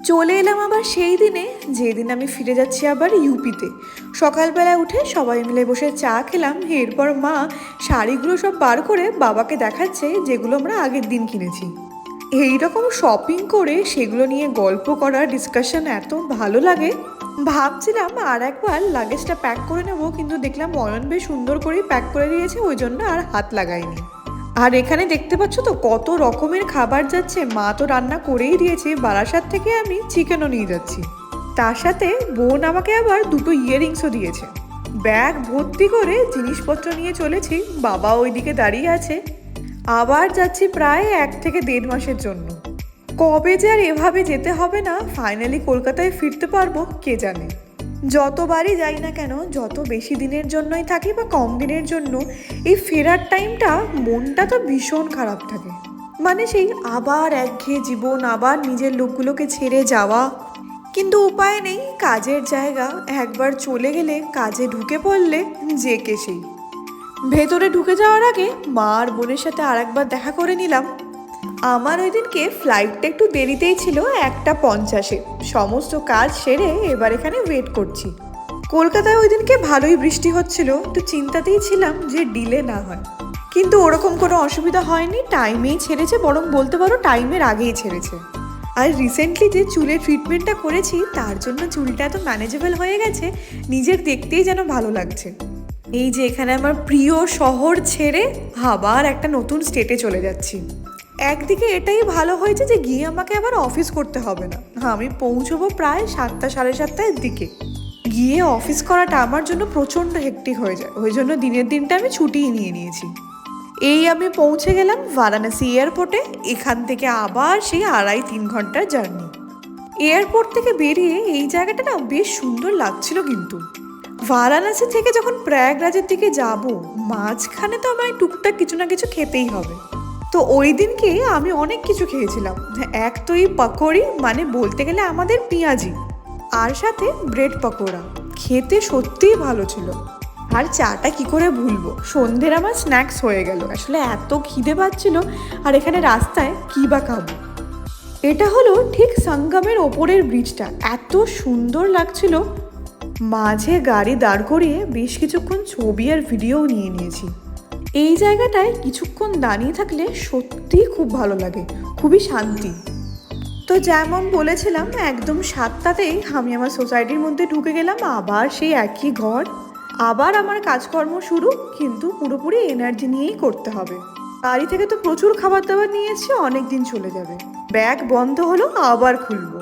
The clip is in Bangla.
চলে এলাম আবার সেই দিনে যেদিন আমি ফিরে যাচ্ছি আবার ইউপিতে। সকালবেলায় উঠে সবাই মিলে বসে চা খেলাম। এরপর মা শাড়িগুলো সব বার করে বাবাকে দেখাচ্ছে যেগুলো আমরা আগের দিন কিনেছি। এইরকম শপিং করে সেগুলো নিয়ে গল্প করা, ডিসকাশন এত ভালো লাগে। ভাবছিলাম আর একবার লাগেজটা প্যাক করে নেব, কিন্তু দেখলাম অয়ন বেশ সুন্দর করেই প্যাক করে দিয়েছে, ওই জন্য আর হাত লাগাইনি। আর এখানে দেখতে পাচ্ছ তো কত রকমের খাবার যাচ্ছে। মা তো রান্না করেই দিয়েছে, বারাসাত থেকে আমি চিকেনও নিয়ে যাচ্ছি। তার সাথে বোন আমাকে আবার দুটো ইয়াররিংসও দিয়েছে। ব্যাগ ভর্তি করে জিনিসপত্র নিয়ে চলেছি, বাবা ওইদিকে দাঁড়িয়ে আছে। আবার যাচ্ছি প্রায় 1 থেকে 1.5 মাসের জন্য। কবে যে আর এভাবে যেতে হবে না, ফাইনালি কলকাতায় ফিরতে পারবো কে জানে। যতবারই যাই না কেন, যত বেশি দিনের জন্যই থাকি বা কম দিনের জন্য, এই ফেরার টাইমটা মনটা তো ভীষণ খারাপ থাকে। মানে সেই আবার একঘেয়ে জীবন, আবার নিজের লোকগুলোকে ছেড়ে যাওয়া। কিন্তু উপায় নেই, কাজের জায়গা একবার চলে গেলে, কাজে ঢুকে পড়লে যে কে সেই। ভেতরে ঢুকে যাওয়ার আগে মা আর বোনের সাথে আর একবার দেখা করে নিলাম। আমার ওই দিনকে ফ্লাইটটা একটু দেরিতেই ছিল, 1:50-এ। সমস্ত কাজ সেরে এবার এখানে ওয়েট করছি। কলকাতায় ওই দিনকে ভালোই বৃষ্টি হচ্ছিল, একটু চিন্তাতেই ছিলাম যে ডিলে না হয়। কিন্তু ওরকম কোনো অসুবিধা হয়নি, টাইমেই ছেড়েছে, বরং বলতে পারো টাইমের আগেই ছেড়েছে। আর রিসেন্টলি যে চুলের ট্রিটমেন্টটা করেছি তার জন্য চুলটা এত ম্যানেজেবল হয়ে গেছে, নিজের দেখতেই যেন ভালো লাগছে। এই যে এখানে আমার প্রিয় শহর ছেড়ে আবার একটা নতুন স্টেটে চলে যাচ্ছি। একদিকে এটাই ভালো হয়েছে যে গিয়ে আমাকে আবার অফিস করতে হবে না। আমি পৌঁছবো প্রায় 7টা, 7:30-এর দিকে। গিয়ে অফিস করাটা আমার জন্য প্রচণ্ড হেক্টিক হয়ে যায়, ওই জন্য দিনের দিনটা আমি ছুটিই নিয়ে নিয়েছি। এই আমি পৌঁছে গেলাম বারাণসী এয়ারপোর্টে। এখান থেকে আবার সেই 2.5-3 ঘন্টার জার্নি। এয়ারপোর্ট থেকে বেরিয়ে এই জায়গাটা না বেশ সুন্দর লাগছিল। কিন্তু বারাণসী থেকে যখন প্রয়াগরাজের দিকে যাব, মাঝখানে তো আমায় টুকটাক কিছু না কিছু খেতেই হবে। তো ওই দিনকে আমি অনেক কিছু খেয়েছিলাম। এক তো এই পকোড়ি, মানে বলতে গেলে আমাদের পেঁয়াজি, আর সাথে ব্রেড পকোড়া। খেতে সত্যিই ভালো ছিল। আর চাটা কি করে ভুলবো, সন্ধ্যের আমার স্ন্যাক্স হয়ে গেল। আসলে এত খিদে পাচ্ছিল, আর এখানে রাস্তায় কী বা খাবো। এটা হলো ঠিক সঙ্গমের ওপরের ব্রিজটা, এত সুন্দর লাগছিল। মাঝে গাড়ি দাঁড় করিয়ে বেশ কিছুক্ষণ ছবি আর ভিডিও নিয়ে নিয়েছি। এই জায়গাটায় কিছুক্ষণ দাঁড়িয়ে থাকলে সত্যিই খুব ভালো লাগে, খুবই শান্তি। তো যেমন বলেছিলাম, একদম 7টাতেই আমি আমার সোসাইটির মধ্যে ঢুকে গেলাম। আবার সেই একই ঘর, আবার আমার কাজকর্ম শুরু, কিন্তু পুরোপুরি এনার্জি নিয়েই করতে হবে। বাড়ি থেকে তো প্রচুর খাবার দাবার নিয়েছি, অনেক দিন চলে যাবে। ব্যাগ বন্ধ হলো, আবার খুলবো।